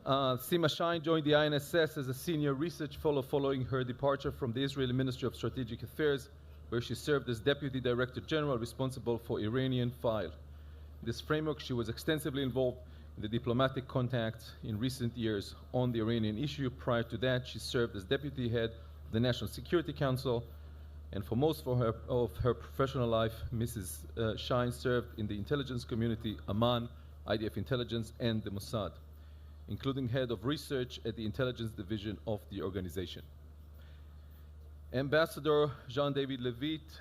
Sima joined the INSS as a senior research fellow following her departure from the Israeli Ministry of Strategic Affairs, where she served as Deputy Director General responsible for Iranian file. In this framework, she was extensively involved in the diplomatic contacts in recent years on the Iranian issue. Prior to that, she served as Deputy Head of the National Security Council, and for most of her professional life, Mrs. Shine served in the intelligence community, Amman, IDF intelligence, and the Mossad, including head of research at the intelligence division of the organization. Ambassador Jean-David Levitte,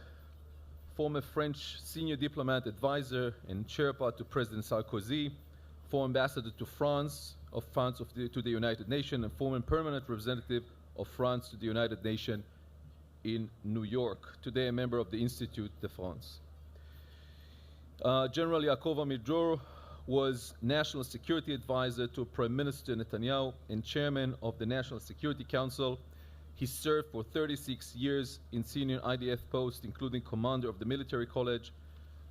former French senior diplomat advisor and Sherpa to President Sarkozy, former ambassador to France to the United Nations, and former permanent representative of France to the United Nations in New York, today a member of the Institut de France. General Yaakov Amidror was National Security Advisor to Prime Minister Netanyahu and Chairman of the National Security Council. He served for 36 years in senior IDF posts, including Commander of the Military College,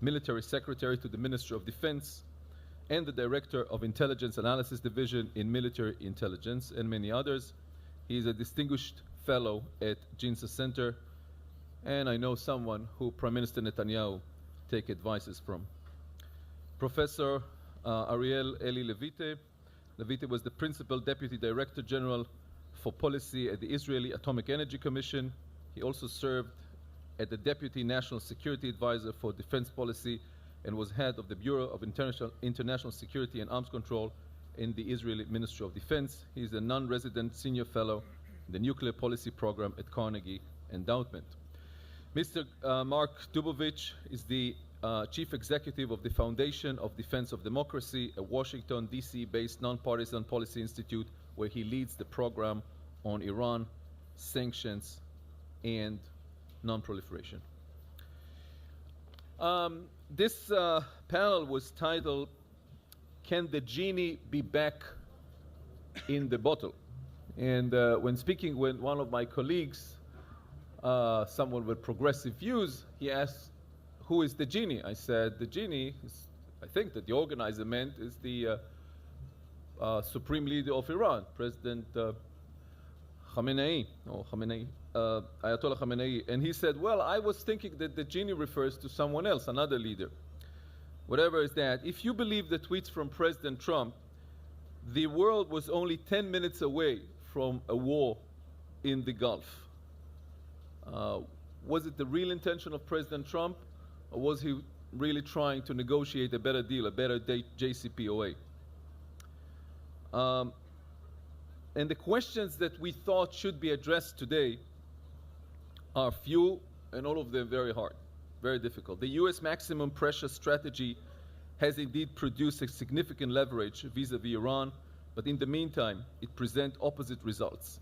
Military Secretary to the Ministry of Defense, and the Director of Intelligence Analysis Division in Military Intelligence, and many others. He is a distinguished fellow at Ginza Center, and I know someone who Prime Minister Netanyahu take advices from. Professor Ariel Eli Levitte. Levitte was the Principal Deputy Director General for Policy at the Israeli Atomic Energy Commission. He also served as the Deputy National Security Advisor for Defense Policy and was head of the Bureau of International Security and Arms Control in the Israeli Ministry of Defense. He is a non-resident senior fellow in the Nuclear Policy Program at Carnegie Endowment. Mr. Mark Dubowitz is the Chief Executive of the Foundation of Defense of Democracy, a Washington, D.C.-based nonpartisan policy institute where he leads the program on Iran, sanctions, and non-proliferation. This panel was titled, "Can the Genie be back in the bottle?" And when speaking with one of my colleagues, someone with progressive views, he asked, "Who is the Genie?" I said, "The Genie, I think that the organizer meant, is the Supreme Leader of Iran, President Ayatollah Khamenei." And he said, "Well, I was thinking that the Genie refers to someone else, another leader." Whatever is that, if you believe the tweets from President Trump, the world was only 10 minutes away from a war in the Gulf. Was it the real intention of President Trump, or was he really trying to negotiate a better deal, a better JCPOA? And the questions that we thought should be addressed today are few, and all of them very hard, very difficult. The U.S. maximum pressure strategy has indeed produced a significant leverage vis-a-vis Iran, but in the meantime, it presents opposite results.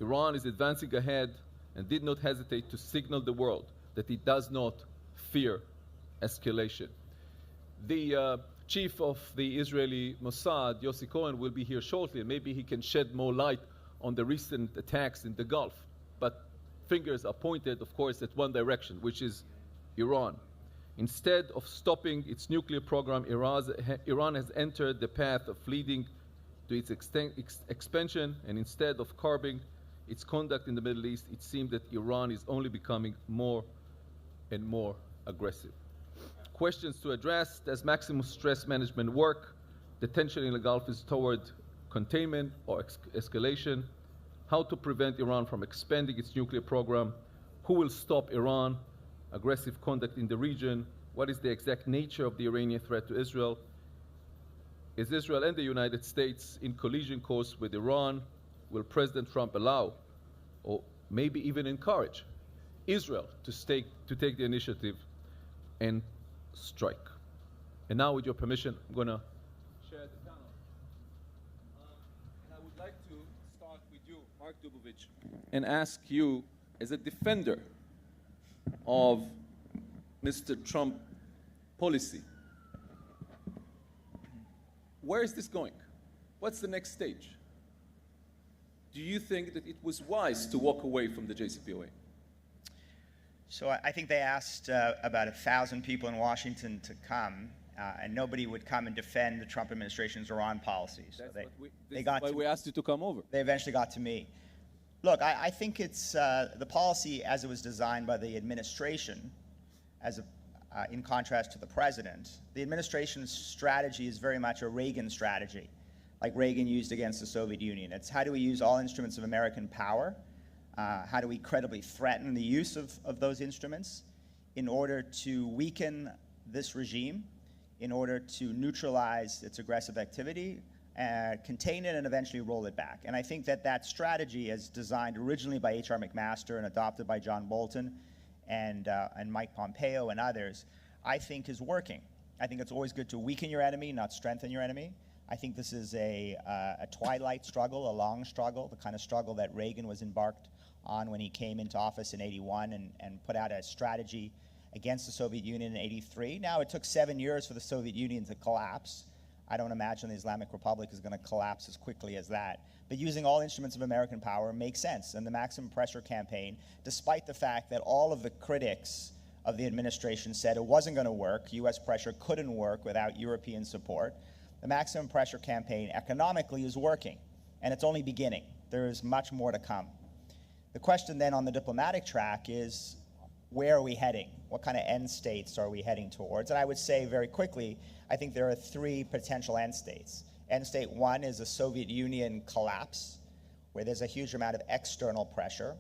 Iran is advancing ahead and did not hesitate to signal the world that it does not fear escalation. The chief of the Israeli Mossad, Yossi Cohen, will be here shortly, and maybe he can shed more light on the recent attacks in the Gulf. But fingers are pointed, of course, at one direction, which is Iran. Instead of stopping its nuclear program, Iran has entered the path of leading to its expansion, and instead of curbing its conduct in the Middle East, it seems that Iran is only becoming more and more aggressive. Questions to address: does maximum stress management work? The tension in the Gulf is toward containment or escalation. How to prevent Iran from expanding its nuclear program? Who will stop Iran? Aggressive conduct in the region? What is the exact nature of the Iranian threat to Israel? Is Israel and the United States in collision course with Iran? Will President Trump allow, or maybe even encourage, Israel to take the initiative and strike? And now, with your permission, I'm going to share the panel. And I would like to start with you, Mark Dubowitz, and ask you, as a defender of Mr. Trump policy, where is this going? What's the next stage? Do you think that it was wise to walk away from the JCPOA? So I think they asked about 1,000 people in Washington to come. and nobody would come and defend the Trump administration's Iran policies. So That's why we asked you to come over. They eventually got to me. Look, I think it's the policy as it was designed by the administration, in contrast to the president. The administration's strategy is very much a Reagan strategy, like Reagan used against the Soviet Union. It's how do we use all instruments of American power? How do we credibly threaten the use of those instruments in order to weaken this regime, in order to neutralize its aggressive activity, contain it, and eventually roll it back? And I think that strategy, as designed originally by H.R. McMaster and adopted by John Bolton and Mike Pompeo and others, I think is working. I think it's always good to weaken your enemy, not strengthen your enemy. I think this is a twilight struggle, a long struggle, the kind of struggle that Reagan was embarked on when he came into office in '81 and put out a strategy against the Soviet Union in '83. Now, it took 7 years for the Soviet Union to collapse. I don't imagine the Islamic Republic is going to collapse as quickly as that. But using all instruments of American power makes sense. And the maximum pressure campaign, despite the fact that all of the critics of the administration said it wasn't going to work, U.S. pressure couldn't work without European support, the maximum pressure campaign economically is working. And it's only beginning. There is much more to come. The question then on the diplomatic track is, where are we heading? What kind of end states are we heading towards? And I would say very quickly, I think there are 3 potential end states. End state 1 is a Soviet Union collapse, where there's a huge amount of external pressure.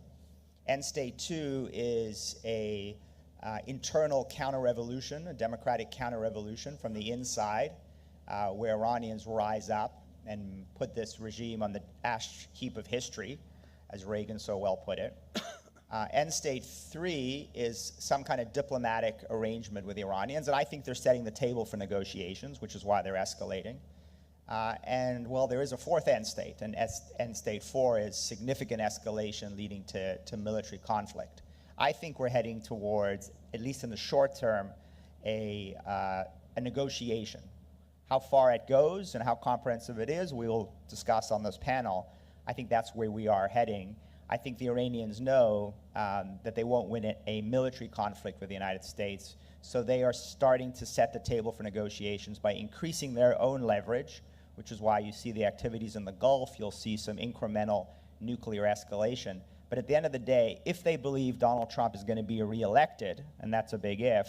End state 2 is a internal counter-revolution, a democratic counter-revolution from the inside, where Iranians rise up and put this regime on the ash heap of history, as Reagan so well put it. End state 3 is some kind of diplomatic arrangement with the Iranians, and I think they're setting the table for negotiations, which is why they're escalating. And, well, there is a 4th end state, and end state 4 is significant escalation leading to military conflict. I think we're heading towards, at least in the short term, a negotiation. How far it goes and how comprehensive it is, we will discuss on this panel. I think that's where we are heading. I think the Iranians know that they won't win a military conflict with the United States, so they are starting to set the table for negotiations by increasing their own leverage, which is why you see the activities in the Gulf. You'll see some incremental nuclear escalation. But at the end of the day, if they believe Donald Trump is going to be reelected, and that's a big if,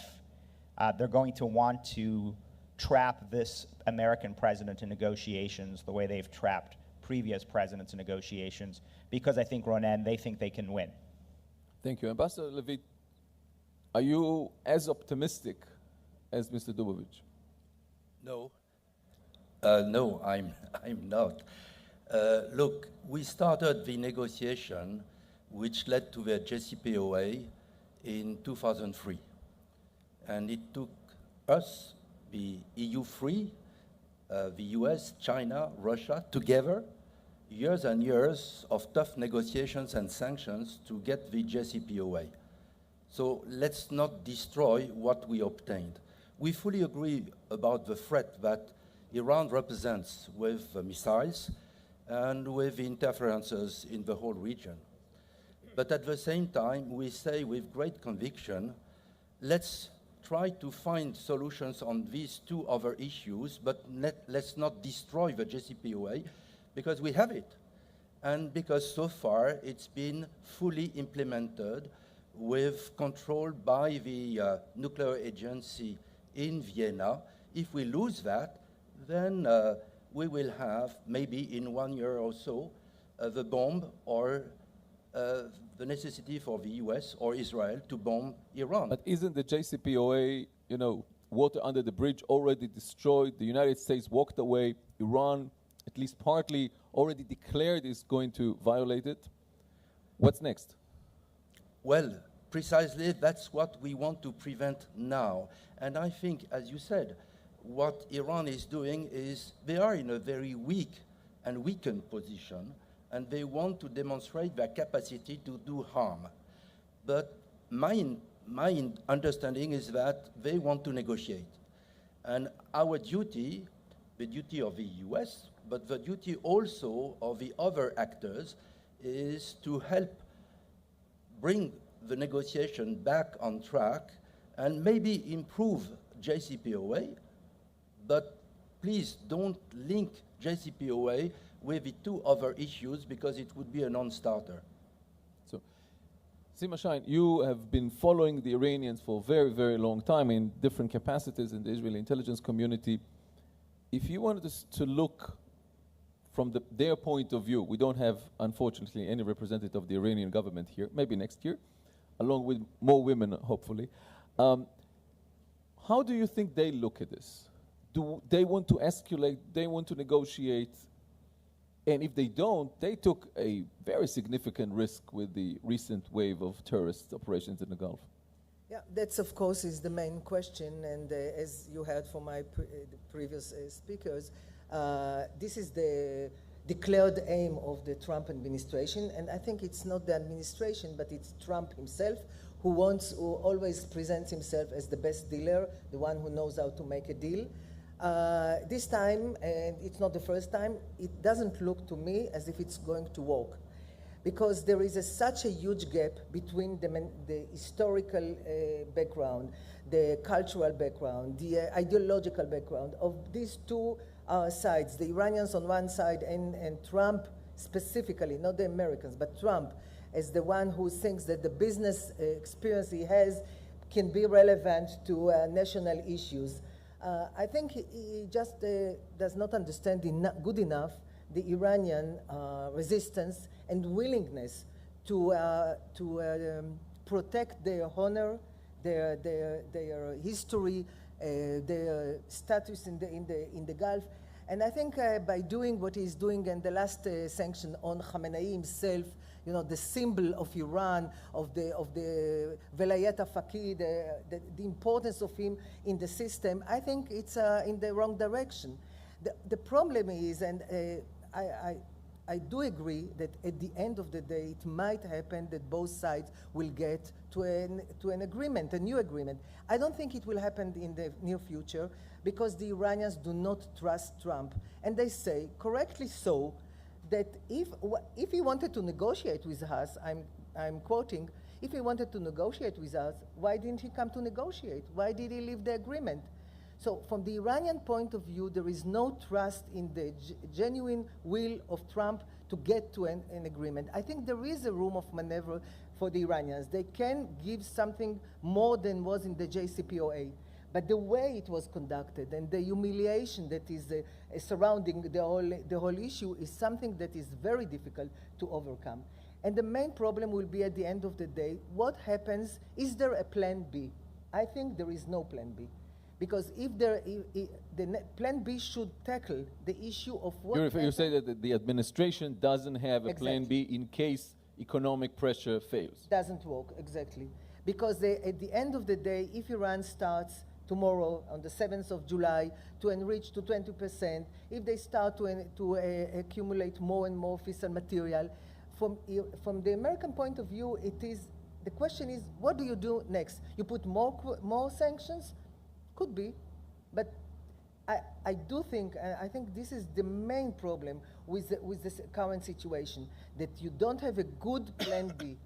they're going to want to trap this American president in negotiations the way they've trapped previous presidents in negotiations, because I think, Ronen, they think they can win. Thank you. Ambassador Levitte, are you as optimistic as Mr. Dubowitz? No. No, I'm not. Look, we started the negotiation which led to the JCPOA in 2003. And it took us, the EU3, the US, China, Russia, together, years and years of tough negotiations and sanctions to get the JCPOA. So let's not destroy what we obtained. We fully agree about the threat that Iran represents with missiles and with interferences in the whole region. But at the same time, we say with great conviction, let's try to find solutions on these 2 other issues, but let's not destroy the JCPOA, because we have it. And because so far it's been fully implemented with control by the nuclear agency in Vienna. If we lose that, then we will have, maybe in 1 year or so, the bomb or the necessity for the US or Israel to bomb Iran. But isn't the JCPOA, water under the bridge, already destroyed? The United States walked away. Iran, at least partly, already declared is going to violate it. What's next? Well, precisely that's what we want to prevent now. And I think, as you said, what Iran is doing is they are in a very weak and weakened position, and they want to demonstrate their capacity to do harm. But my understanding is that they want to negotiate. And our duty, the duty of the US, but the duty also of the other actors, is to help bring the negotiation back on track and maybe improve JCPOA but please don't link JCPOA with the two other issues because it would be a non-starter. So, Sima Shine, you have been following the Iranians for a very, very long time in different capacities in the Israeli intelligence community. If you wanted to look from their point of view, we don't have, unfortunately, any representative of the Iranian government here, maybe next year, along with more women, hopefully. How do you think they look at this? Do they want to escalate? They want to negotiate? And if they don't, they took a very significant risk with the recent wave of terrorist operations in the Gulf. Yeah, that's of course is the main question, and as you heard from my previous speakers, this is the declared aim of the Trump administration, and I think it's not the administration, but it's Trump himself who always presents himself as the best dealer, the one who knows how to make a deal. This time, and it's not the first time, it doesn't look to me as if it's going to work, because there is such a huge gap between the historical background, the cultural background, the ideological background of these two sides, the Iranians on one side and Trump specifically, not the Americans, but Trump as the one who thinks that the business experience he has can be relevant to national issues. I think he just does not understand good enough the Iranian resistance and willingness to protect their honor, their history, their status in the Gulf. And I think by doing what he's doing in the last sanction on Khamenei himself, you know, the symbol of Iran, of the Velayat Faqih, the importance of him in the system, I think it's in the wrong direction. The problem is, and I do agree that at the end of the day, it might happen that both sides will get to an agreement, a new agreement. I don't think it will happen in the near future because the Iranians do not trust Trump. And they say, correctly so, that if he wanted to negotiate with us, I'm quoting, if he wanted to negotiate with us, why didn't he come to negotiate? Why did he leave the agreement? So from the Iranian point of view, there is no trust in the genuine will of Trump to get to an agreement. I think there is a room of maneuver for the Iranians. They can give something more than was in the JCPOA. But the way it was conducted and the humiliation that is surrounding the whole issue is something that is very difficult to overcome. And the main problem will be at the end of the day, what happens, is there a plan B? I think there is no plan B. Because if plan B should tackle the issue of what... You say that the administration doesn't have a Exactly. plan B in case economic pressure fails. Doesn't work, exactly. Because at the end of the day, if Iran starts tomorrow on the 7th of July to enrich to 20%, if they start to accumulate more and more fissile material, from the American point of view, the question is, what do you do next? You put more sanctions? Could be, but I do think, I think this is the main problem with this current situation, that you don't have a good plan B.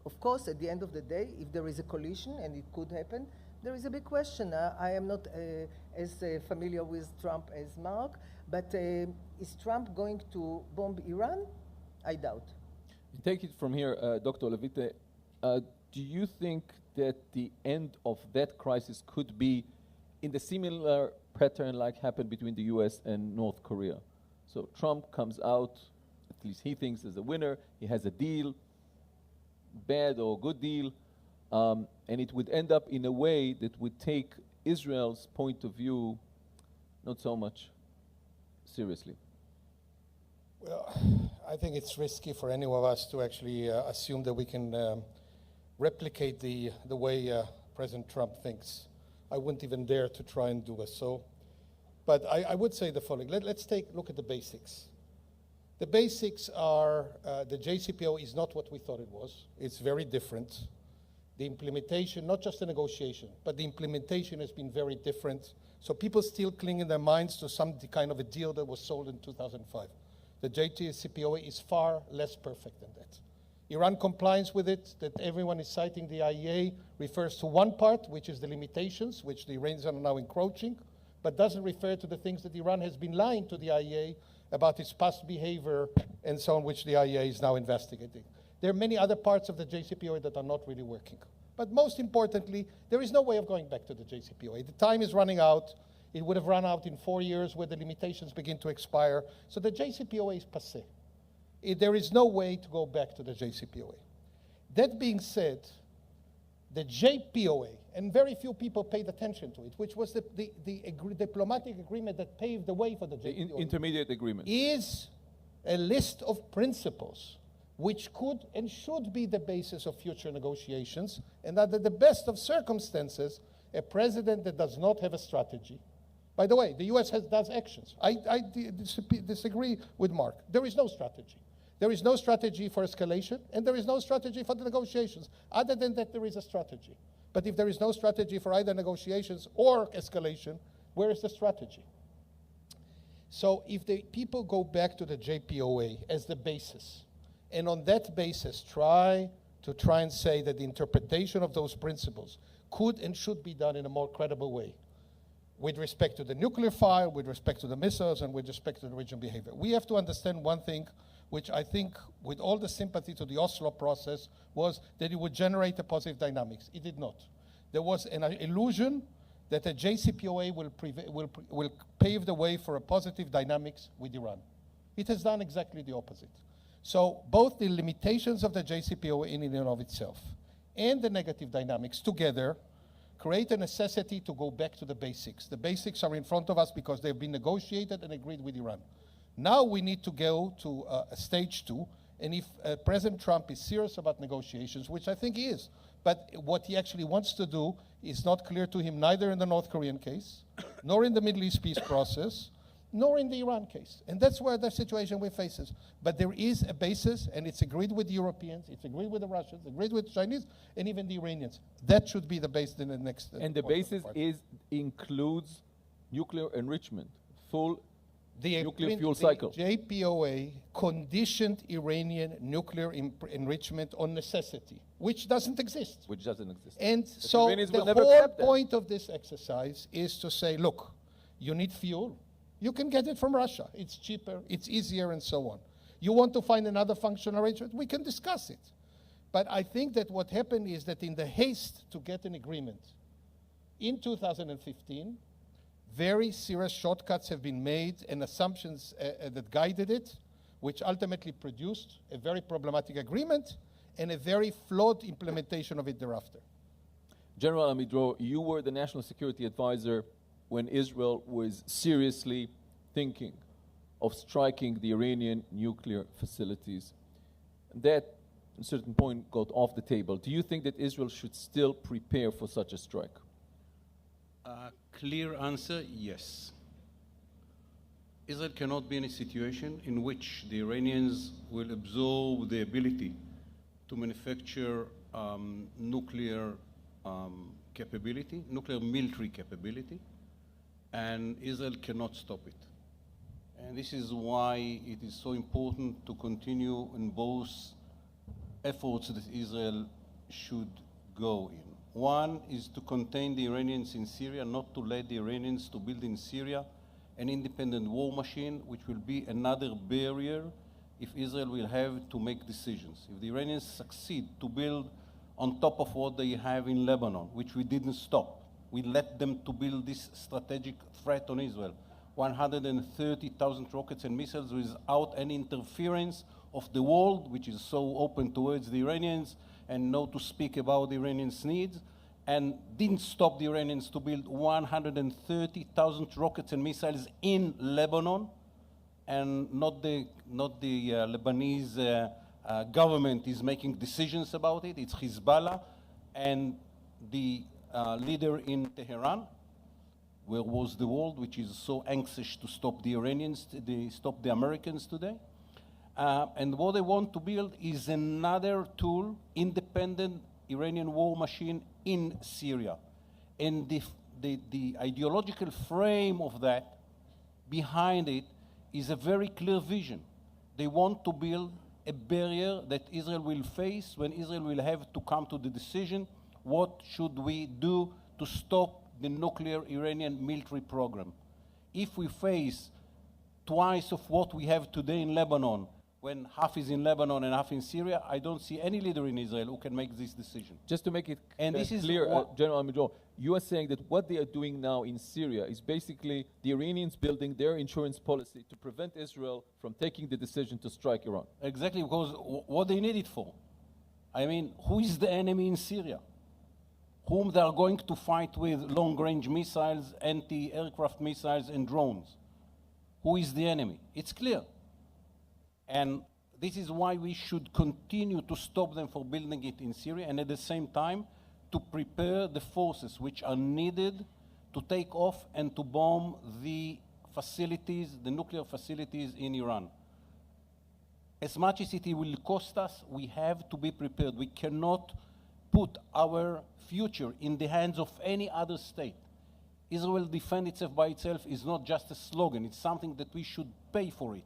Of course, at the end of the day, if there is a coalition, and it could happen, there is a big question. I am not as familiar with Trump as Mark, but is Trump going to bomb Iran? I doubt. Take it from here, Dr. Levitte. Do you think that the end of that crisis could be in the similar pattern like happened between the US and North Korea? So Trump comes out, at least he thinks, as a winner. He has a deal, bad or good deal, and it would end up in a way that would take Israel's point of view not so much seriously. Well, I think it's risky for any of us to actually assume that we can replicate the way President Trump thinks. I wouldn't even dare to try and do it. So, but I would say the following. Let's take a look at the basics. The basics are the JCPOA is not what we thought it was. It's very different. The implementation, not just the negotiation, but the implementation has been very different. So people still cling in their minds to some kind of a deal that was sold in 2005. The JCPOA is far less perfect than that. Iran compliance with it, that everyone is citing the IEA, refers to one part, which is the limitations, which the Iranians are now encroaching. but doesn't refer to the things that Iran has been lying to the IEA about its past behavior and so on, which the IEA is now investigating. There are many other parts of the JCPOA that are not really working. But most importantly, there is no way of going back to the JCPOA. The time is running out. It would have run out in 4 years where the limitations begin to expire. So the JCPOA is passé. There is no way to go back to the JCPOA. That being said, the JPOA, and very few people paid attention to it, which was the diplomatic agreement that paved the way for the JPOA. The intermediate agreement. Is a list of principles which could and should be the basis of future negotiations, and that, at the best of circumstances, a president that does not have a strategy. By the way, the US does actions. I disagree with Mark. There is no strategy. There is no strategy for escalation, and there is no strategy for the negotiations. Other than that, there is a strategy. But if there is no strategy for either negotiations or escalation, where is the strategy? So if the people go back to the JPOA as the basis, and on that basis try and say that the interpretation of those principles could and should be done in a more credible way, with respect to the nuclear file, with respect to the missiles, and with respect to the regional behavior. We have to understand one thing, which I think, with all the sympathy to the Oslo process, was that it would generate a positive dynamics. It did not. There was an illusion that a JCPOA will pave the way for a positive dynamics with Iran. It has done exactly the opposite. So both the limitations of the JCPOA in and of itself and the negative dynamics together create a necessity to go back to the basics. The basics are in front of us because they've been negotiated and agreed with Iran. Now we need to go to stage 2, and if President Trump is serious about negotiations, which I think he is, but what he actually wants to do is not clear to him, neither in the North Korean case, nor in the Middle East peace process, nor in the Iran case. And that's where the situation we faces. But there is a basis, and it's agreed with the Europeans, it's agreed with the Russians, agreed with the Chinese, and even the Iranians. That should be the base in the next. And the basis includes nuclear enrichment, full nuclear fuel cycle. The JPOA conditioned Iranian nuclear enrichment on necessity, which doesn't exist. Which doesn't exist. And so the whole point of this exercise is to say, look, you need fuel. You can get it from Russia. It's cheaper, it's easier, and so on. You want to find another functional arrangement? We can discuss it. But I think that what happened is that in the haste to get an agreement in 2015, very serious shortcuts have been made and assumptions that guided it, which ultimately produced a very problematic agreement and a very flawed implementation of it thereafter. General Amidror, you were the National Security Advisor when Israel was seriously thinking of striking the Iranian nuclear facilities. That, at a certain point, got off the table. Do you think that Israel should still prepare for such a strike? Clear answer, yes. Israel cannot be in a situation in which the Iranians will absorb the ability to manufacture nuclear capability, nuclear military capability, and Israel cannot stop it. And this is why it is so important to continue in both efforts that Israel should go in. One is to contain the Iranians in Syria, not to let the Iranians to build in Syria an independent war machine, which will be another barrier if Israel will have to make decisions. If the Iranians succeed to build on top of what they have in Lebanon, which we didn't stop, we let them to build this strategic threat on Israel, 130,000 rockets and missiles without any interference of the world, which is so open towards the Iranians, and know to speak about the Iranians' needs, and didn't stop the Iranians to build 130,000 rockets and missiles in Lebanon, and not the Lebanese government is making decisions about it. It's Hezbollah and the leader in Tehran, where was the world, which is so anxious to stop the Iranians, stop the Americans today. And what they want to build is another tool, independent Iranian war machine in Syria. And the ideological frame of that, behind it, is a very clear vision. They want to build a barrier that Israel will face when Israel will have to come to the decision, what should we do to stop the nuclear Iranian military program. If we face twice of what we have today in Lebanon, when half is in Lebanon and half in Syria, I don't see any leader in Israel who can make this decision. Just to make it And this is clear, what- General Amidror, you are saying that what they are doing now in Syria is basically the Iranians building their insurance policy to prevent Israel from taking the decision to strike Iran. Exactly, because what they need it for? I mean, who is the enemy in Syria? Whom they are going to fight with long-range missiles, anti-aircraft missiles, and drones? Who is the enemy? It's clear. And this is why we should continue to stop them for building it in Syria, and at the same time to prepare the forces which are needed to take off and to bomb the facilities, the nuclear facilities in Iran. As much as it will cost us, we have to be prepared. We cannot put our future in the hands of any other state. Israel defend itself by itself is not just a slogan, it's something that we should pay for it.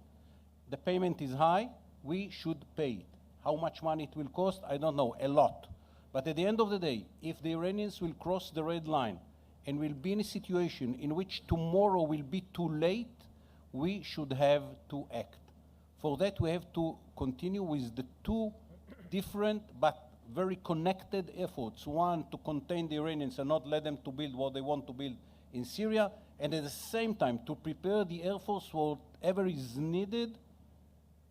The payment is high, we should pay it. How much money it will cost, I don't know, a lot. But at the end of the day, if the Iranians will cross the red line and will be in a situation in which tomorrow will be too late, we should have to act. For that, we have to continue with the two different but very connected efforts. One, to contain the Iranians and not let them to build what they want to build in Syria, and at the same time, to prepare the Air Force for whatever is needed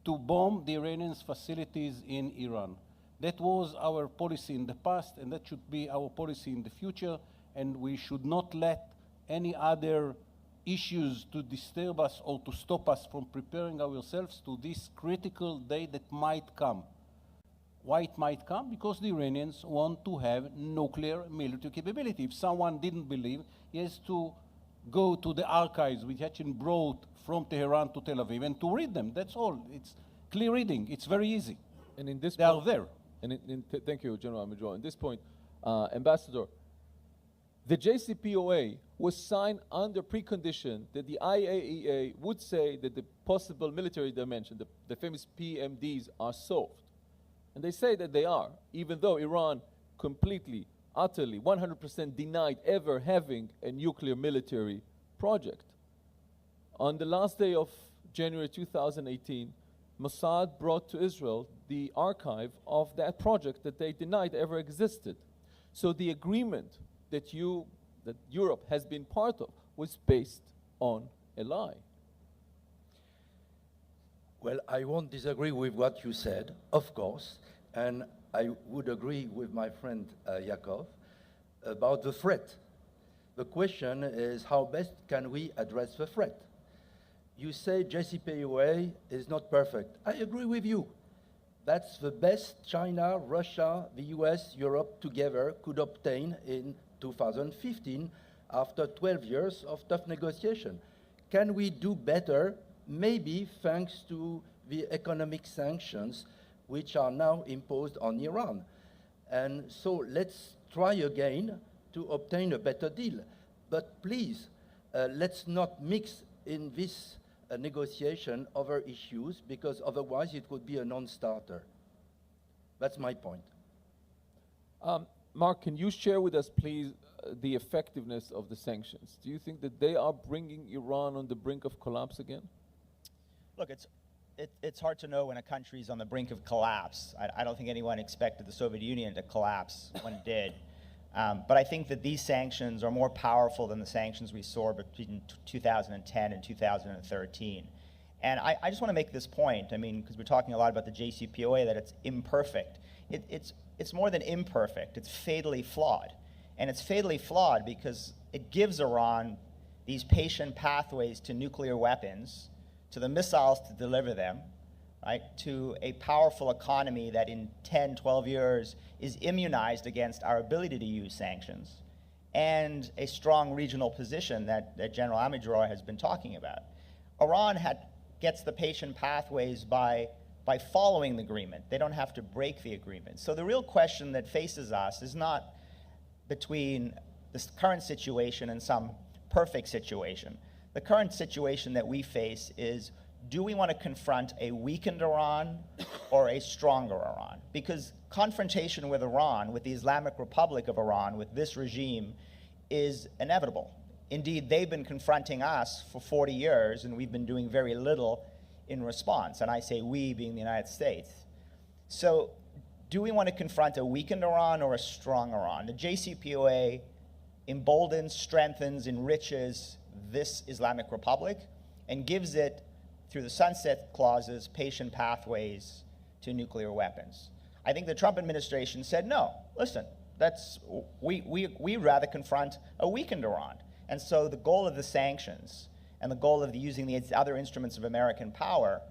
to bomb the Iranians' facilities in Iran. That was our policy in the past, and that should be our policy in the future, and we should not let any other issues to disturb us or to stop us from preparing ourselves to this critical day that might come. Why it might come? Because the Iranians want to have nuclear military capability. If someone didn't believe, he has to go to the archives which have been brought from Tehran to Tel Aviv and to read them. That's all. It's clear reading. It's very easy. And in this They are there. And thank you, General Amidror. In this point, Ambassador, the JCPOA was signed under precondition that the IAEA would say that the possible military dimension, the famous PMDs, are solved. And they say that they are, even though Iran completely, utterly, 100% denied ever having a nuclear military project. On the last day of January 2018, Mossad brought to Israel the archive of that project that they denied ever existed. So the agreement that Europe has been part of was based on a lie. Well, I won't disagree with what you said, of course, and I would agree with my friend Yaakov about the threat. The question is how best can we address the threat? You say JCPOA is not perfect. I agree with you. That's the best China, Russia, the US, Europe together could obtain in 2015 after 12 years of tough negotiation. Can we do better? Maybe thanks to the economic sanctions which are now imposed on Iran. And so let's try again to obtain a better deal. But please, let's not mix in this negotiation other issues, because otherwise it would be a non-starter. That's my point. Mark, can you share with us, please, the effectiveness of the sanctions? Do you think that they are bringing Iran on the brink of collapse again? Look, it's hard to know when a country's on the brink of collapse. I don't think anyone expected the Soviet Union to collapse when it did. But I think that these sanctions are more powerful than the sanctions we saw between 2010 and 2013. And I just want to make this point, I mean, because we're talking a lot about the JCPOA, that it's imperfect. It's more than imperfect, it's fatally flawed. And it's fatally flawed because it gives Iran these patient pathways to nuclear weapons, to the missiles to deliver them, right, to a powerful economy that in 10, 12 years is immunized against our ability to use sanctions, and a strong regional position that General Amidror has been talking about. Iran gets the patient pathways by following the agreement. They don't have to break the agreement. So the real question that faces us is not between this current situation and some perfect situation. The current situation that we face is, do we want to confront a weakened Iran or a stronger Iran? Because confrontation with Iran, with the Islamic Republic of Iran, with this regime, is inevitable. Indeed, they've been confronting us for 40 years, and we've been doing very little in response. And I say we, being the United States. So do we want to confront a weakened Iran or a strong Iran? The JCPOA emboldens, strengthens, enriches this Islamic Republic and gives it, through the sunset clauses, patient pathways to nuclear weapons. I think the Trump administration said, no, listen, we'd rather confront a weakened Iran. And so the goal of the sanctions and the goal of using the other instruments of American power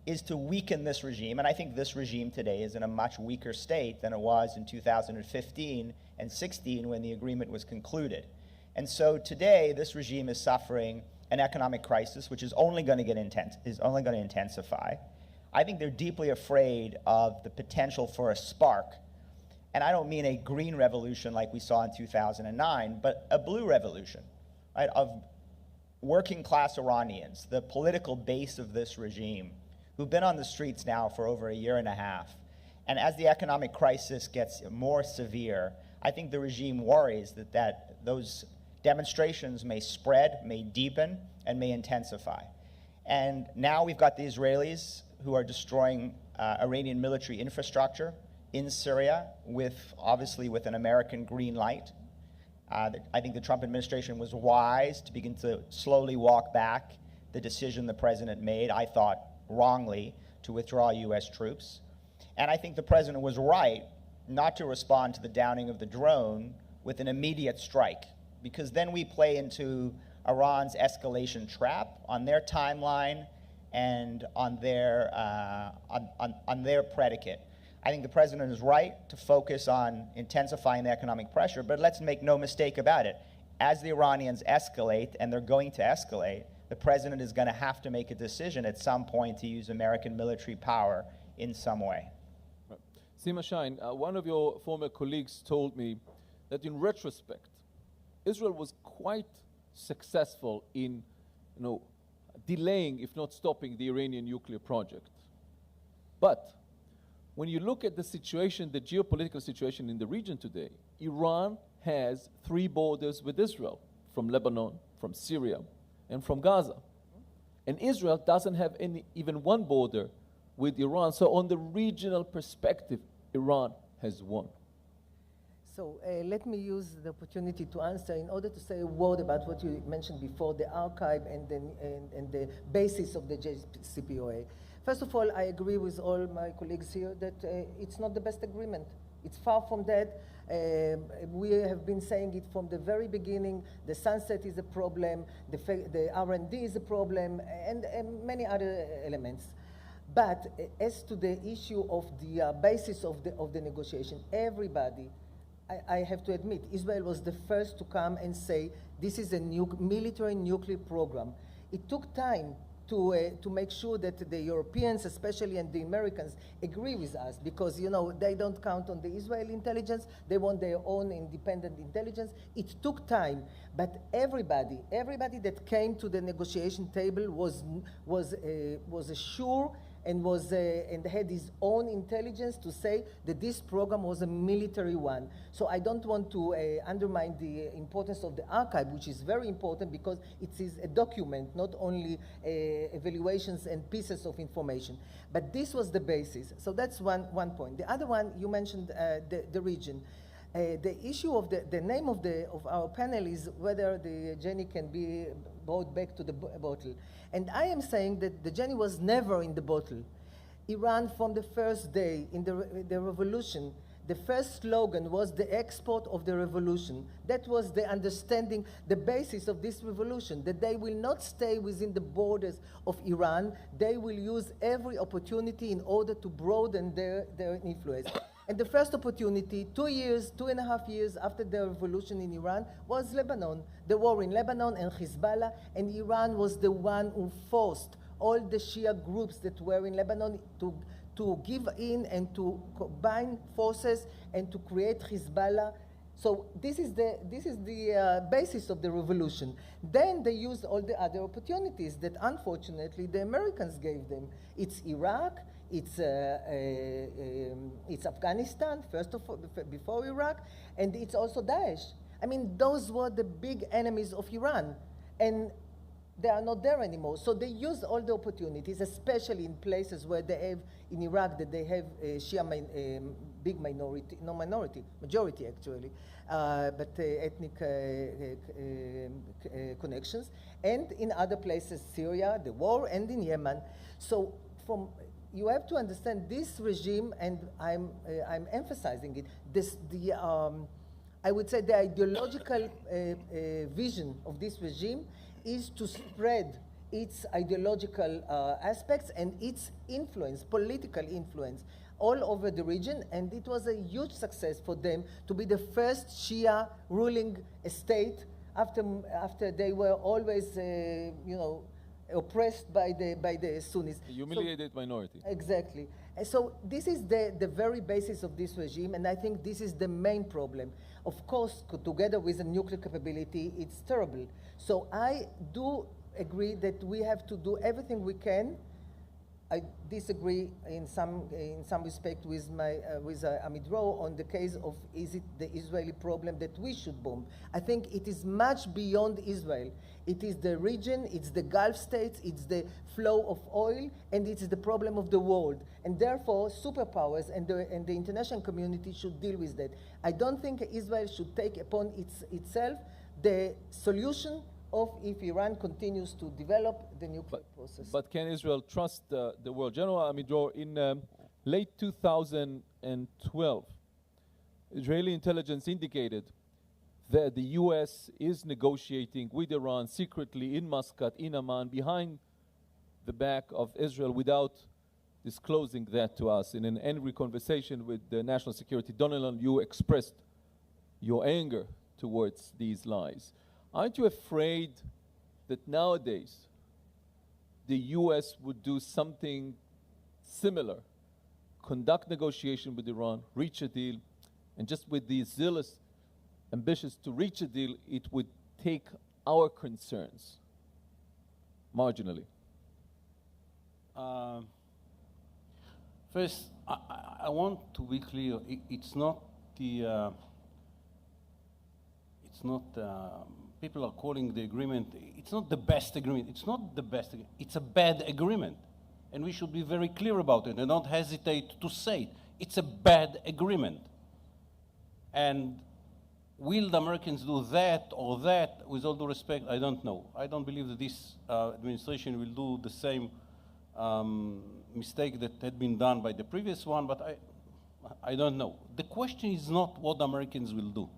is to weaken this regime. And I think this regime today is in a much weaker state than it was in 2015 and 16 when the agreement was concluded. And so today, this regime is suffering an economic crisis, which is only going to intensify. I think they're deeply afraid of the potential for a spark. And I don't mean a green revolution like we saw in 2009, but a blue revolution, right, of working class Iranians, the political base of this regime, who've been on the streets now for over a year and a half. And as the economic crisis gets more severe, I think the regime worries that those demonstrations may spread, may deepen, and may intensify. And now we've got the Israelis who are destroying Iranian military infrastructure in Syria, obviously with an American green light. I think the Trump administration was wise to begin to slowly walk back the decision the president made, I thought wrongly, to withdraw US troops. And I think the president was right not to respond to the downing of the drone with an immediate strike, because then we play into Iran's escalation trap on their timeline and on their predicate. I think the president is right to focus on intensifying the economic pressure, but let's make no mistake about it. As the Iranians escalate, and they're going to escalate, the president is going to have to make a decision at some point to use American military power in some way. Right. Sima Shine, one of your former colleagues told me that in retrospect, Israel was quite successful in, delaying, if not stopping, the Iranian nuclear project. But when you look at the situation, the geopolitical situation in the region today, Iran has 3 borders with Israel, from Lebanon, from Syria, and from Gaza. And Israel doesn't have even one border with Iran. So on the regional perspective, Iran has won. So let me use the opportunity to answer in order to say a word about what you mentioned before, the archive and the basis of the JCPOA. First of all, I agree with all my colleagues here that it's not the best agreement. It's far from that. We have been saying it from the very beginning. The sunset is a problem, the R&D is a problem, and many other elements. But as to the issue of the basis of the negotiation, everybody, I have to admit, Israel was the first to come and say, this is a military nuclear program. It took time to make sure that the Europeans, especially, and the Americans agree with us, because, they don't count on the Israeli intelligence. They want their own independent intelligence. It took time, but everybody that came to the negotiation table was assured and had his own intelligence to say that this program was a military one. So I don't want to undermine the importance of the archive, which is very important because it is a document, not only evaluations and pieces of information. But this was the basis. So that's one point. The other one, you mentioned the region. The issue of the name of our panel is whether the Genie can be brought back to the bottle. And I am saying that the Genie was never in the bottle. Iran, from the first day in the revolution, the first slogan was the export of the revolution. That was the understanding, the basis of this revolution, that they will not stay within the borders of Iran. They will use every opportunity in order to broaden their influence. And the first opportunity, 2.5 years after the revolution in Iran, was Lebanon. The war in Lebanon and Hezbollah, and Iran was the one who forced all the Shia groups that were in Lebanon to give in and to combine forces and to create Hezbollah. So this is the basis of the revolution. Then they used all the other opportunities that unfortunately the Americans gave them. It's Iraq, it's Afghanistan, first of all, before Iraq, and it's also Daesh. I mean, those were the big enemies of Iran. And they are not there anymore. So they use all the opportunities, especially in places where they have, in Iraq, that they have Shia big minority, no minority, majority actually, but ethnic connections, and in other places, Syria, the war, and in Yemen. So you have to understand this regime, and I'm emphasizing it, I would say the ideological vision of this regime is to spread its ideological aspects and its influence, political influence, all over the region, and it was a huge success for them to be the first Shia ruling state after they were always, oppressed by the Sunnis. A humiliated minority. Exactly. And so this is the very basis of this regime, and I think this is the main problem. Of course, together with the nuclear capability, it's terrible. So I do agree that we have to do everything we can. I disagree in some respect with Amidror on the case of is it the Israeli problem that we should bomb. I think it is much beyond Israel. It is the region, it's the Gulf states, it's the flow of oil, and it's the problem of the world. And therefore, superpowers and the international community should deal with that. I don't think Israel should take upon itself the solution of if Iran continues to develop the nuclear process. But can Israel trust the world? General Amidror, in late 2012, Israeli intelligence indicated that the U.S. is negotiating with Iran secretly in Muscat, in Amman, behind the back of Israel without disclosing that to us. In an angry conversation with the National Security Donovan, you expressed your anger towards these lies. Aren't you afraid that nowadays the U.S. would do something similar, conduct negotiation with Iran, reach a deal, and just with the zealous ambitions to reach a deal, it would take our concerns marginally? First, I want to be clear. It's not the. People are calling the agreement. It's not the best agreement. It's not the best. It's a bad agreement, and we should be very clear about it and not hesitate to say it. It's a bad agreement. And will the Americans do that or that? With all due respect, I don't know. I don't believe that this administration will do the same mistake that had been done by the previous one, but I don't know. The question is not what the Americans will do.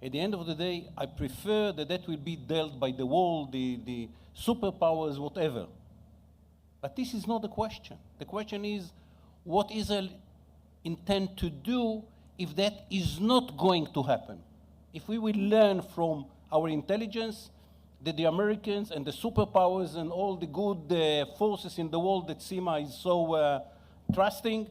At the end of the day, I prefer that will be dealt by the world, the superpowers, whatever. But this is not the question. The question is what Israel intend to do if that is not going to happen. If we will learn from our intelligence that the Americans and the superpowers and all the good forces in the world that Sima is so trusting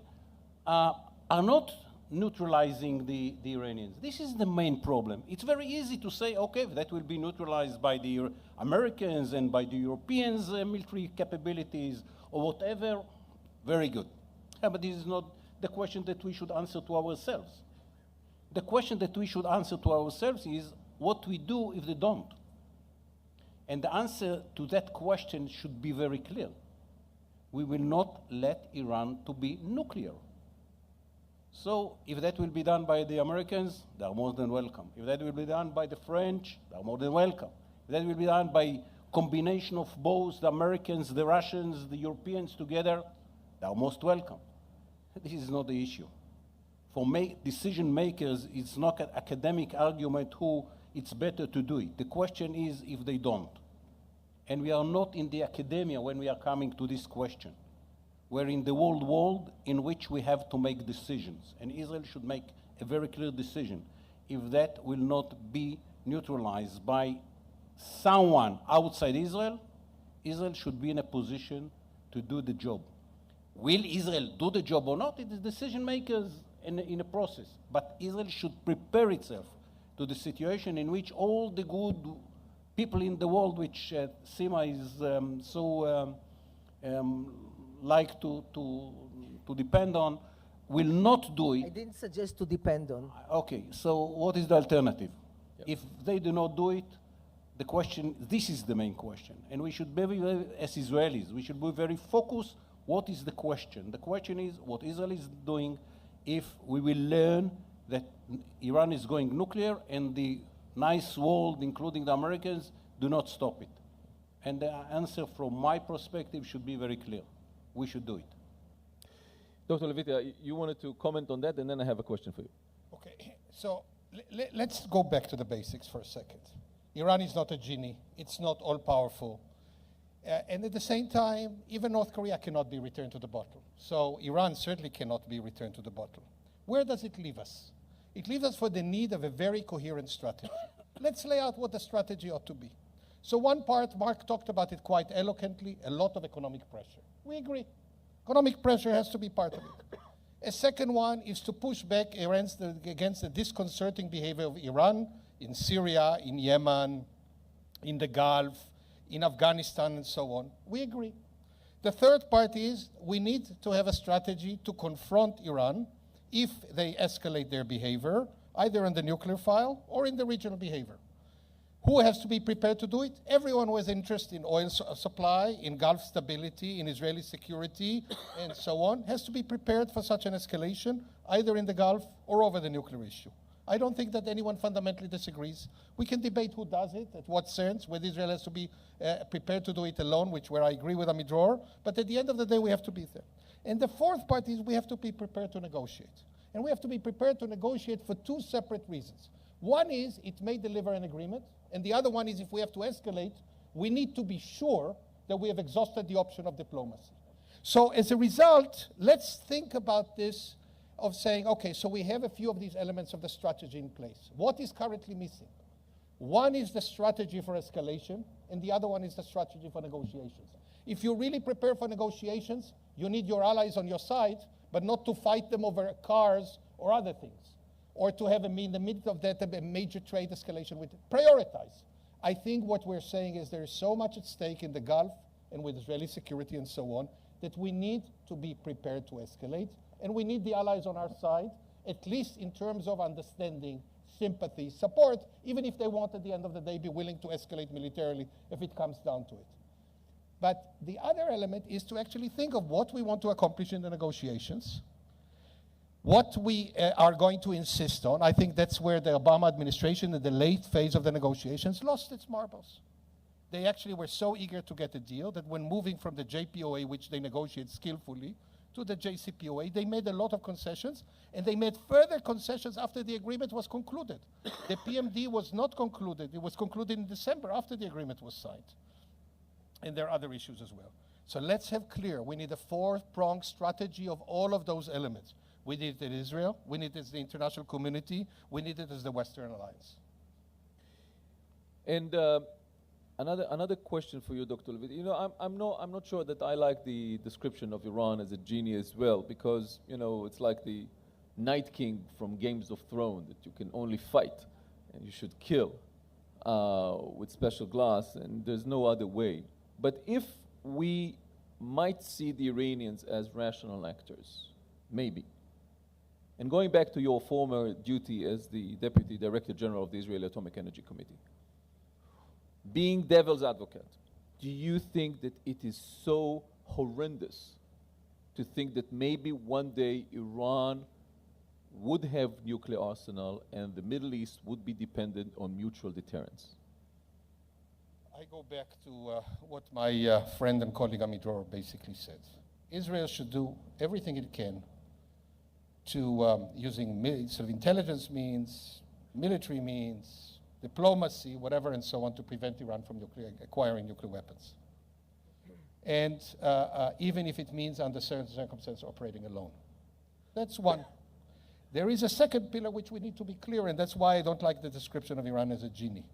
are not neutralizing the Iranians. This is the main problem. It's very easy to say, okay, that will be neutralized by the Americans and by the Europeans' military capabilities or whatever. Very good. Yeah, but this is not the question that we should answer to ourselves. The question that we should answer to ourselves is what we do if they don't. And the answer to that question should be very clear. We will not let Iran to be nuclear. So if that will be done by the Americans, they are more than welcome. If that will be done by the French, they are more than welcome. If that will be done by combination of both the Americans, the Russians, the Europeans together, they are most welcome. This is not the issue. For decision makers, it's not an academic argument who it's better to do it. The question is if they don't. And we are not in the academia when we are coming to this question. We're in the world in which we have to make decisions. And Israel should make a very clear decision. If that will not be neutralized by someone outside Israel, Israel should be in a position to do the job. Will Israel do the job or not? It is decision makers in a process. But Israel should prepare itself to the situation in which all the good people in the world, which Sima is like to depend on, will not do it. I didn't suggest to depend on. Okay, so what is the alternative? Yeah. If they do not do it, the question, this is the main question. And we should be, as Israelis, we should be very focused. What is the question? The question is what Israel is doing if we will learn that Iran is going nuclear and the nice world, including the Americans, do not stop it. And the answer from my perspective should be very clear. We should do it. Dr. Levitte, you wanted to comment on that, and then I have a question for you. Okay, so let's go back to the basics for a second. Iran is not a genie. It's not all-powerful. And at the same time, even North Korea cannot be returned to the bottle. So Iran certainly cannot be returned to the bottle. Where does it leave us? It leaves us for the need of a very coherent strategy. Let's lay out what the strategy ought to be. So one part, Mark talked about it quite eloquently, a lot of economic pressure. We agree. Economic pressure has to be part of it. A second one is to push back against the disconcerting behavior of Iran in Syria, in Yemen, in the Gulf, in Afghanistan, and so on. We agree. The third part is we need to have a strategy to confront Iran if they escalate their behavior, either on the nuclear file or in the regional behavior. Who has to be prepared to do it? Everyone who has interest in oil supply, in Gulf stability, in Israeli security, and so on, has to be prepared for such an escalation, either in the Gulf or over the nuclear issue. I don't think that anyone fundamentally disagrees. We can debate who does it, at what sense, whether Israel has to be prepared to do it alone, where I agree with Amidror, but at the end of the day, we have to be there. And the fourth part is we have to be prepared to negotiate. And we have to be prepared to negotiate for two separate reasons. One is it may deliver an agreement, and the other one is if we have to escalate, we need to be sure that we have exhausted the option of diplomacy. So as a result, let's think about this of saying, okay, so we have a few of these elements of the strategy in place. What is currently missing? One is the strategy for escalation, and the other one is the strategy for negotiations. If you really prepare for negotiations, you need your allies on your side, but not to fight them over cars or other things, or to have in the midst of that a major trade escalation with prioritize. I think what we're saying is there is so much at stake in the Gulf and with Israeli security and so on that we need to be prepared to escalate, and we need the allies on our side, at least in terms of understanding, sympathy, support, even if they won't at the end of the day be willing to escalate militarily if it comes down to it. But the other element is to actually think of what we want to accomplish in the negotiations, what we are going to insist on. I think that's where the Obama administration in the late phase of the negotiations lost its marbles. They actually were so eager to get a deal that when moving from the JPOA, which they negotiate skillfully, to the JCPOA, they made a lot of concessions, and they made further concessions after the agreement was concluded. The PMD was not concluded. It was concluded in December after the agreement was signed. And there are other issues as well. So let's have clear, we need a four-pronged strategy of all of those elements. We need it as Israel, we need it as the international community, we need it as the Western Alliance. And another question for you, Dr. Levitte. You know, I'm not sure that I like the description of Iran as a genie as well, because, you know, it's like the Night King from Games of Thrones, that you can only fight and you should kill with special glass, and there's no other way. But if we might see the Iranians as rational actors, maybe. And going back to your former duty as the Deputy Director General of the Israeli Atomic Energy Committee, being devil's advocate, do you think that it is so horrendous to think that maybe one day Iran would have nuclear arsenal and the Middle East would be dependent on mutual deterrence? I go back to what my friend and colleague Amidror basically said. Israel should do everything it can to, using sort of intelligence means, military means, diplomacy, whatever, and so on, to prevent Iran from acquiring nuclear weapons. And even if it means, under certain circumstances, operating alone. That's one. There is a second pillar which we need to be clear, and that's why I don't like the description of Iran as a genie.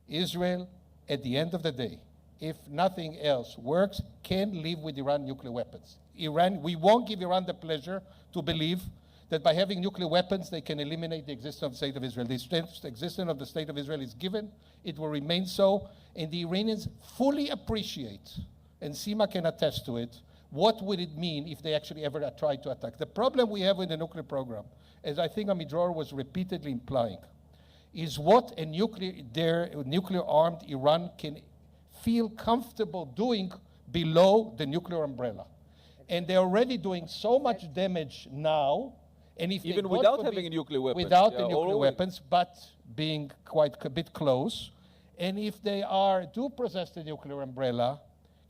Israel, at the end of the day, if nothing else works, can live with Iran nuclear weapons. We won't give Iran the pleasure to believe that by having nuclear weapons, they can eliminate the existence of the State of Israel. The existence of the State of Israel is given. It will remain so. And the Iranians fully appreciate, and Sima can attest to it, what would it mean if they actually ever tried to attack. The problem we have with the nuclear program, as I think Amidror was repeatedly implying, is what a nuclear-armed Iran can feel comfortable doing below the nuclear umbrella. And they're already doing so much damage now, and if Even they, without having a nuclear weapon. without Yeah, the nuclear already. weapons, but being quite a bit close, and if they do possess the nuclear umbrella,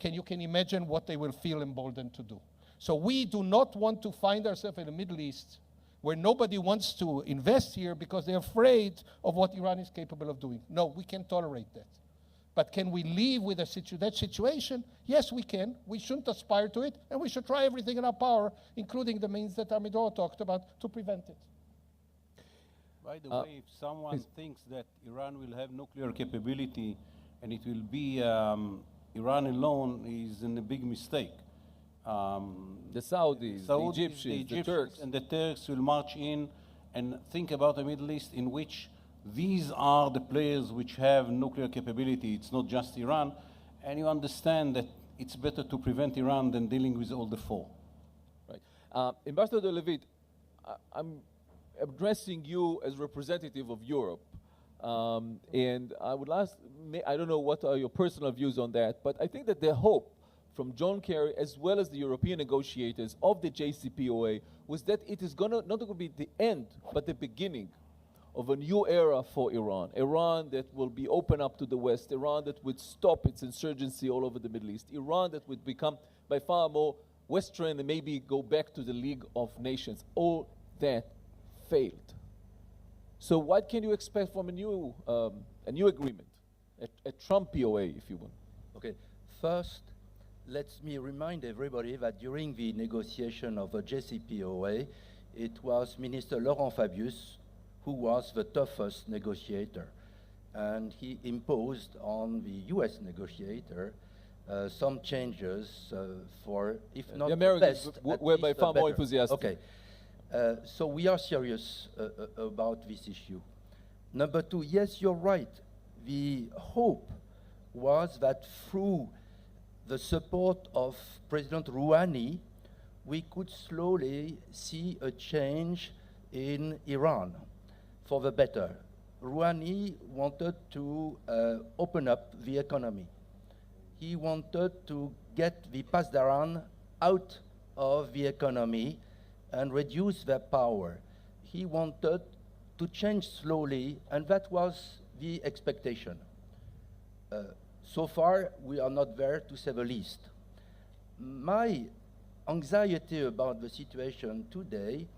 you can imagine what they will feel emboldened to do. So we do not want to find ourselves in the Middle East where nobody wants to invest here because they're afraid of what Iran is capable of doing. No, we can't tolerate that. But can we live with that situation? Yes, we can. We shouldn't aspire to it, and we should try everything in our power, including the means that Amidror talked about, to prevent it. By the way, if someone thinks that Iran will have nuclear capability and it will be Iran alone, is in a big mistake. The Saudis, the Egyptians, the Turks. And the Turks will march in and think about a Middle East in which these are the players which have nuclear capability. It's not just Iran. And you understand that it's better to prevent Iran than dealing with all the four. Right. Ambassador Levitte, I'm addressing you as representative of Europe. And I would ask, I don't know what are your personal views on that, but I think that the hope from John Kerry as well as the European negotiators of the JCPOA was that it is not going to be the end, but the beginning of a new era for Iran. Iran that will be open up to the West, Iran that would stop its insurgency all over the Middle East, Iran that would become by far more Western and maybe go back to the League of Nations. All that failed. So what can you expect from a new agreement, a Trump POA, if you will? Okay, first, let me remind everybody that during the negotiation of the JCPOA, it was Minister Laurent Fabius who was the toughest negotiator. And he imposed on the US negotiator some changes for, if not the Americans best, were by far more enthusiastic. Okay. So we are serious about this issue. Number two, yes, you're right. The hope was that through the support of President Rouhani, we could slowly see a change in Iran for the better. Rouhani wanted to open up the economy. He wanted to get the Pasdaran out of the economy and reduce their power. He wanted to change slowly, and that was the expectation. So far, we are not there, to say the least. My anxiety about the situation today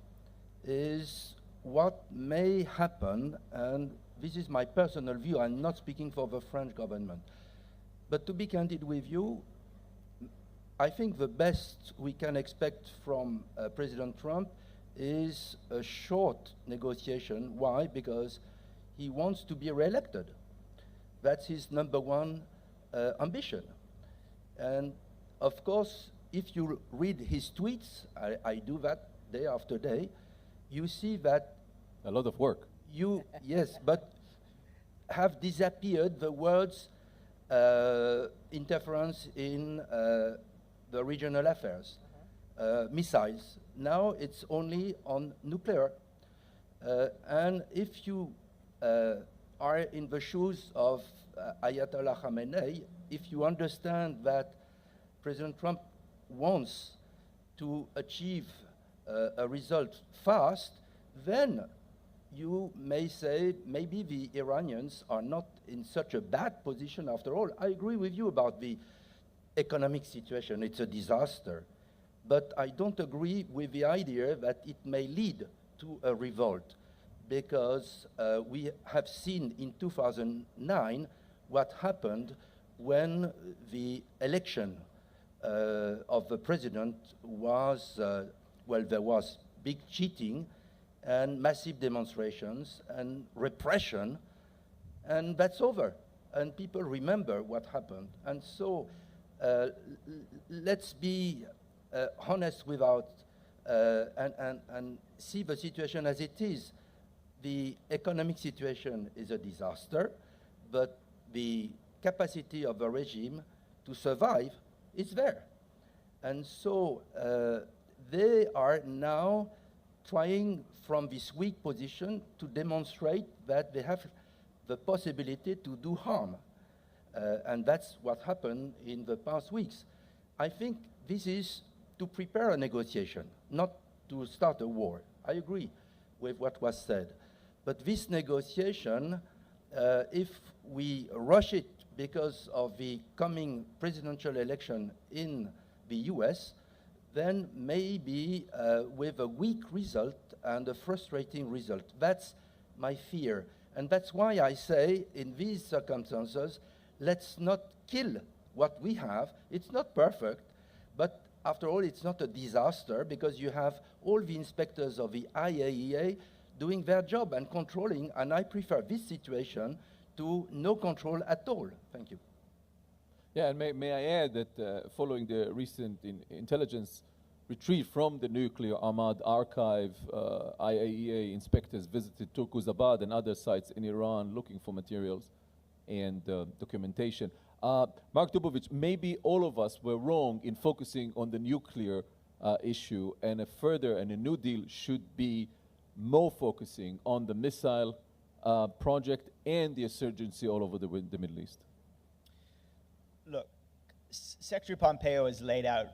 is what may happen, and this is my personal view, I'm not speaking for the French government. But to be candid with you, I think the best we can expect from President Trump is a short negotiation. Why? Because he wants to be reelected. That's his number one ambition. And of course, if you read his tweets, I do that day after day, you see that a lot of work. Yes, but have disappeared the words interference in the regional affairs, missiles. Now it's only on nuclear. And if you are in the shoes of Ayatollah Khamenei, if you understand that President Trump wants to achieve a result fast, then you may say maybe the Iranians are not in such a bad position after all. I agree with you about the economic situation. It's a disaster. But I don't agree with the idea that it may lead to a revolt, because we have seen in 2009 what happened when the election of the president was, well, there was big cheating and massive demonstrations and repression, and that's over. And people remember what happened. And so let's be honest and see the situation as it is. The economic situation is a disaster, but the capacity of the regime to survive is there. And so they are now trying from this weak position to demonstrate that they have the possibility to do harm. And that's what happened in the past weeks. I think this is to prepare a negotiation, not to start a war. I agree with what was said. But this negotiation, if we rush it because of the coming presidential election in the US, then maybe with a weak result and a frustrating result. That's my fear. And that's why I say, in these circumstances, let's not kill what we have. It's not perfect, but after all, it's not a disaster because you have all the inspectors of the IAEA doing their job and controlling, and I prefer this situation to no control at all. Thank you. Yeah, and may I add that following the recent intelligence retreat from the nuclear Ahmad archive, IAEA inspectors visited Turkuzabad and other sites in Iran looking for materials and documentation. Mark Dubowitz, maybe all of us were wrong in focusing on the nuclear issue, and a New Deal should be more focusing on the missile project and the insurgency all over the Middle East. Look, Secretary Pompeo has laid out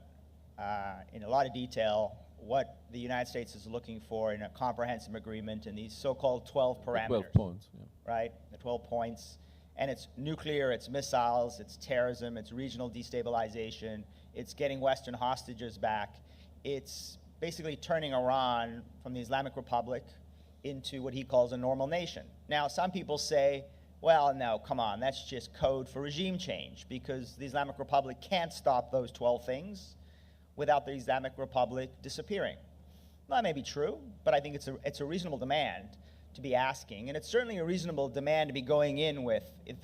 in a lot of detail what the United States is looking for in a comprehensive agreement in these so-called 12 parameters. 12 points, yeah. Right, the 12 points. And it's nuclear, it's missiles, it's terrorism, it's regional destabilization, it's getting Western hostages back. It's basically turning Iran from the Islamic Republic into what he calls a normal nation. Now, some people say, well, no, come on, that's just code for regime change because the Islamic Republic can't stop those 12 things without the Islamic Republic disappearing. Well, that may be true, but I think it's a reasonable demand to be asking, and it's certainly a reasonable demand to be going in with if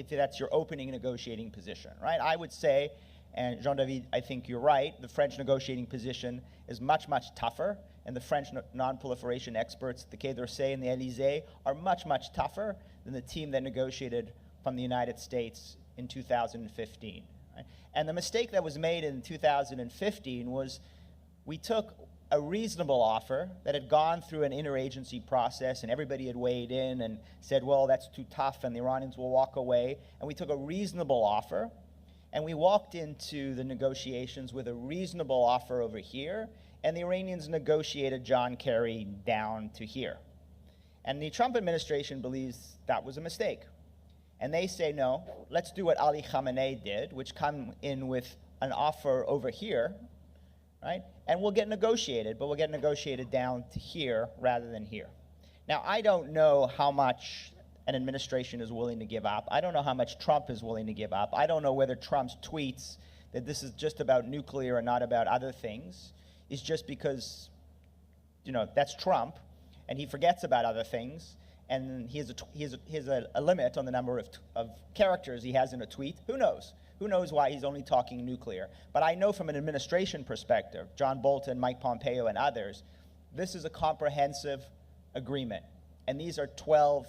that's your opening negotiating position, right? I would say, and Jean-David, I think you're right, the French negotiating position is much, much tougher, and the French non-proliferation experts at the Quai d'Orsay and the Élysée are much, much tougher than the team that negotiated from the United States in 2015. Right? And the mistake that was made in 2015 was we took a reasonable offer that had gone through an interagency process and everybody had weighed in and said, well, that's too tough and the Iranians will walk away. And we took a reasonable offer and we walked into the negotiations with a reasonable offer over here, and the Iranians negotiated John Kerry down to here. And the Trump administration believes that was a mistake. And they say, no, let's do what Ali Khamenei did, which come in with an offer over here, right? And we'll get negotiated, but we'll get negotiated down to here rather than here. Now, I don't know how much an administration is willing to give up. I don't know how much Trump is willing to give up. I don't know whether Trump's tweets that this is just about nuclear and not about other things is just because, that's Trump, and he forgets about other things, and he has a limit on the number of characters he has in a tweet. Who knows? Who knows why he's only talking nuclear? But I know from an administration perspective, John Bolton, Mike Pompeo, and others, this is a comprehensive agreement. And these are 12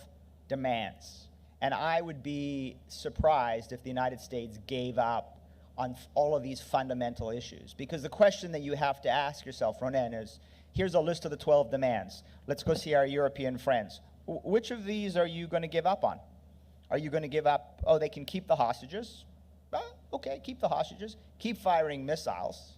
demands. And I would be surprised if the United States gave up on all of these fundamental issues. Because the question that you have to ask yourself, Ronen, is, here's a list of the 12 demands. Let's go see our European friends. Which of these are you going to give up on? Are you going to give up, they can keep the hostages? Okay, keep the hostages. Keep firing missiles.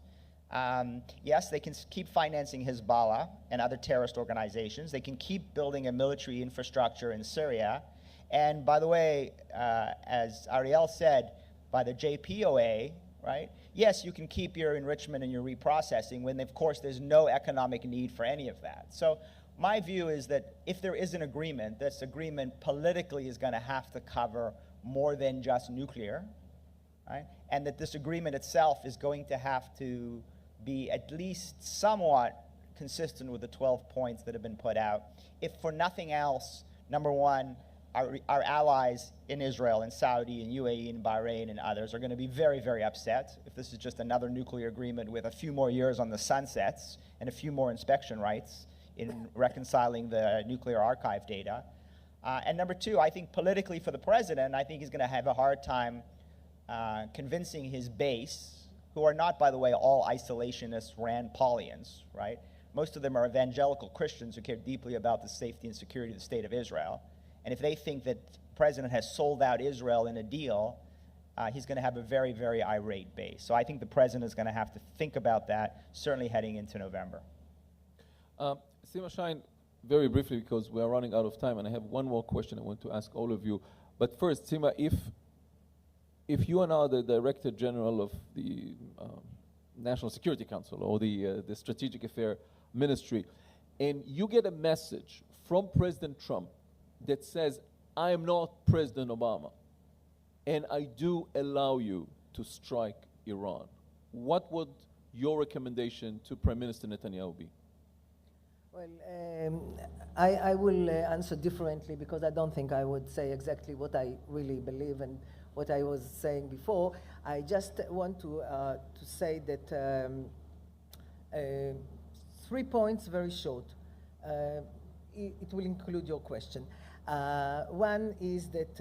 Yes, they can keep financing Hezbollah and other terrorist organizations. They can keep building a military infrastructure in Syria. And by the way, as Ariel said, by the JPOA, right? Yes, you can keep your enrichment and your reprocessing when, of course, there's no economic need for any of that. So my view is that if there is an agreement, this agreement politically is going to have to cover more than just nuclear, right? And that this agreement itself is going to have to be at least somewhat consistent with the 12 points that have been put out. If for nothing else, number one, our allies in Israel and Saudi and UAE and Bahrain and others are going to be very, very upset if this is just another nuclear agreement with a few more years on the sunsets and a few more inspection rights in reconciling the nuclear archive data. And number two, I think politically for the president, I think he's going to have a hard time convincing his base, who are not, by the way, all isolationist Rand Paulians, right? Most of them are evangelical Christians who care deeply about the safety and security of the state of Israel. And if they think that president has sold out Israel in a deal, he's going to have a very, very irate base. So I think the president is going to have to think about that, certainly heading into November. Sima Shine, very briefly, because we are running out of time, and I have one more question I want to ask all of you. But first, Sima, if you are now the Director General of the National Security Council or the Strategic Affair Ministry, and you get a message from President Trump that says, I am not President Obama, and I do allow you to strike Iran, what would your recommendation to Prime Minister Netanyahu be? Well, I will answer differently, because I don't think I would say exactly what I really believe and what I was saying before. I just want to say that 3 points, very short. It will include your question. One is that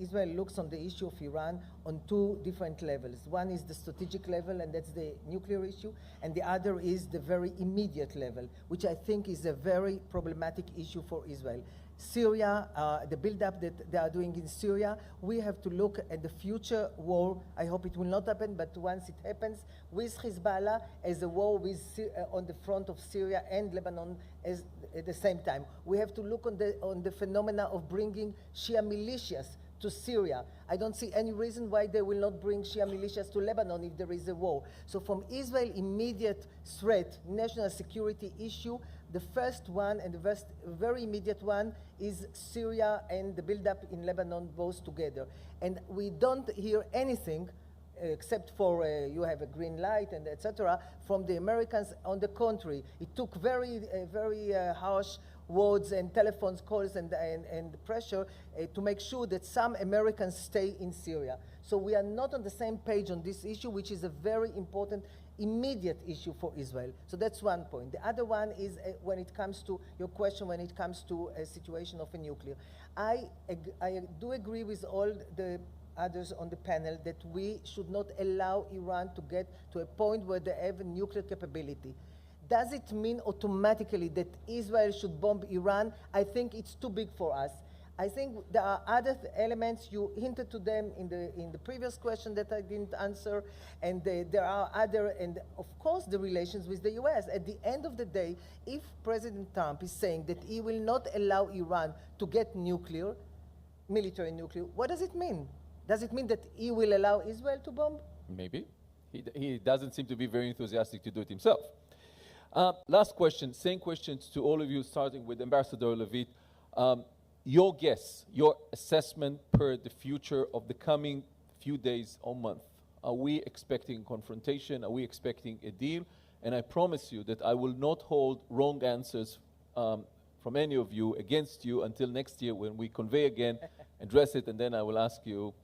Israel looks on the issue of Iran on 2 different levels. One is the strategic level, and that's the nuclear issue, and the other is the very immediate level, which I think is a very problematic issue for Israel. Syria, the build-up that they are doing in Syria, we have to look at the future war. I hope it will not happen, but once it happens, with Hezbollah as a war with, on the front of Syria and Lebanon as, at the same time. We have to look on the phenomena of bringing Shia militias to Syria. I don't see any reason why they will not bring Shia militias to Lebanon if there is a war. So from Israel, immediate threat, national security issue, the first one and the very immediate one is Syria and the build-up in Lebanon both together. And we don't hear anything except for you have a green light and etc. from the Americans. On the contrary, it took very harsh words and telephone calls and pressure to make sure that some Americans stay in Syria. So we are not on the same page on this issue, which is a very important immediate issue for Israel. So that's one point. The other one is when it comes to your question, when it comes to a situation of a nuclear. I do agree with all the others on the panel that we should not allow Iran to get to a point where they have a nuclear capability. Does it mean automatically that Israel should bomb Iran? I think it's too big for us. I think there are other elements. You hinted to them in the previous question that I didn't answer, and there are other, and of course the relations with the US. At the end of the day, if President Trump is saying that he will not allow Iran to get nuclear, military nuclear, what does it mean? Does it mean that he will allow Israel to bomb? Maybe. He doesn't seem to be very enthusiastic to do it himself. Last question, same questions to all of you, starting with Ambassador Levitte. Your guess, your assessment per the future of the coming few days or month. Are we expecting confrontation? Are we expecting a deal? And I promise you that I will not hold wrong answers from any of you against you until next year when we convey again, address it, and then I will ask you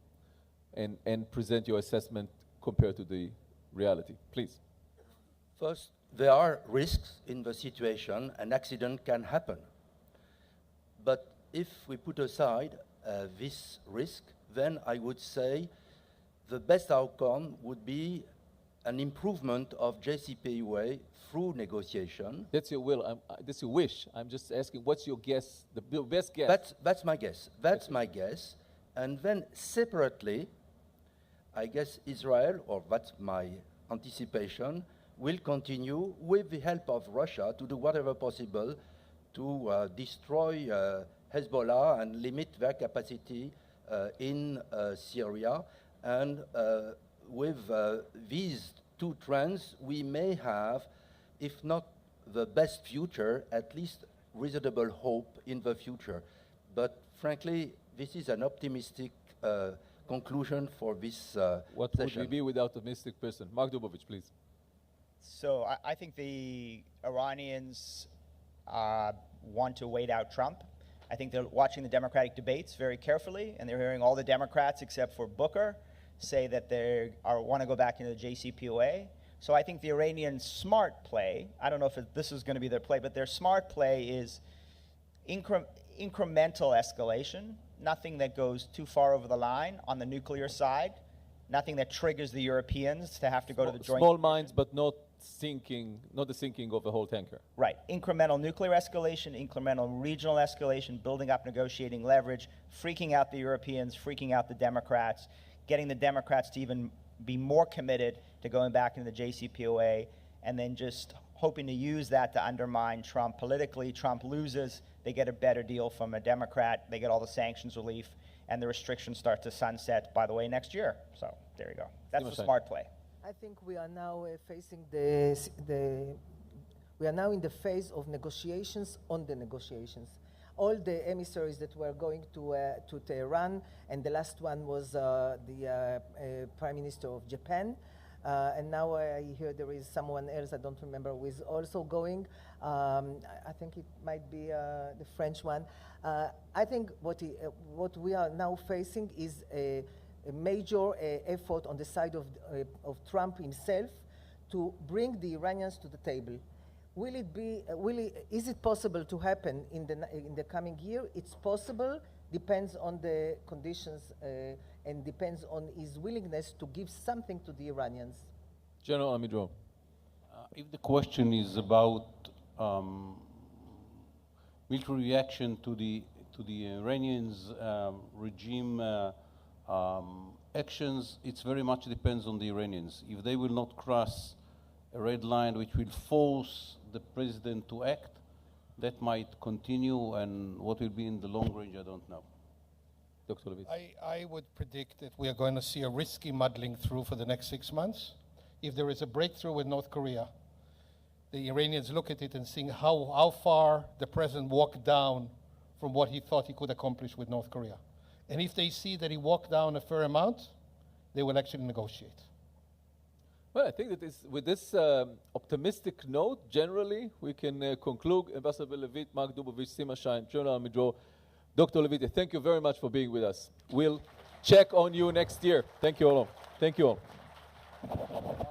and present your assessment compared to the reality. Please. First, there are risks in the situation. An accident can happen. But if we put aside this risk, then I would say the best outcome would be an improvement of JCPOA through negotiation. That's your will. That's your wish. I'm just asking, what's your guess, the best guess? That's my guess. That's my guess. And then separately, I guess Israel, or that's my anticipation, will continue with the help of Russia to do whatever possible to destroy Hezbollah and limit their capacity in Syria. And with these 2 trends, we may have, if not the best future, at least reasonable hope in the future. But frankly, this is an optimistic conclusion for this What session. would we be without a mystic person? Mark Dubowitz, please. So I think the Iranians want to wait out Trump. I think they're watching the Democratic debates very carefully, and they're hearing all the Democrats except for Booker say that they want to go back into the JCPOA. So I think the Iranian smart play, I don't know if this is going to be their play, but their smart play is incremental escalation, nothing that goes too far over the line on the nuclear side, nothing that triggers the Europeans to have to go to the joint. Small minds, but not sinking, not the sinking of a whole tanker. Right. Incremental nuclear escalation, incremental regional escalation, building up negotiating leverage, freaking out the Europeans, freaking out the Democrats, getting the Democrats to even be more committed to going back into the JCPOA, and then just hoping to use that to undermine Trump politically. Trump loses, they get a better deal from a Democrat, they get all the sanctions relief, and the restrictions start to sunset, by the way, next year. So there you go. That's the smart play. I think we are now facing we are now in the phase of negotiations on the negotiations. All the emissaries that were going to Tehran, and the last one was the Prime Minister of Japan, and now I hear there is someone else, I don't remember, who is also going. I think it might be the French one. I think what we are now facing is a major effort on the side of Trump himself to bring the Iranians to the table. Is it possible to happen in the coming year? It's possible, depends on the conditions and depends on his willingness to give something to the Iranians. General Amidror. If the question is about military reaction to the Iranians' regime actions, it very much depends on the Iranians. If they will not cross a red line which will force the president to act, that might continue, and what will be in the long range, I don't know. Dr. Levitte. I would predict that we are going to see a risky muddling through for the next 6 months. If there is a breakthrough with North Korea, the Iranians look at it and see how far the president walked down from what he thought he could accomplish with North Korea. And if they see that he walked down a fair amount, they will actually negotiate. Well, I think that with this optimistic note, generally, we can conclude. Ambassador Levitte, Mark Dubowitz, Sima Shine, General Amidror, Dr. Levitte, thank you very much for being with us. We'll check on you next year. Thank you all. Thank you all.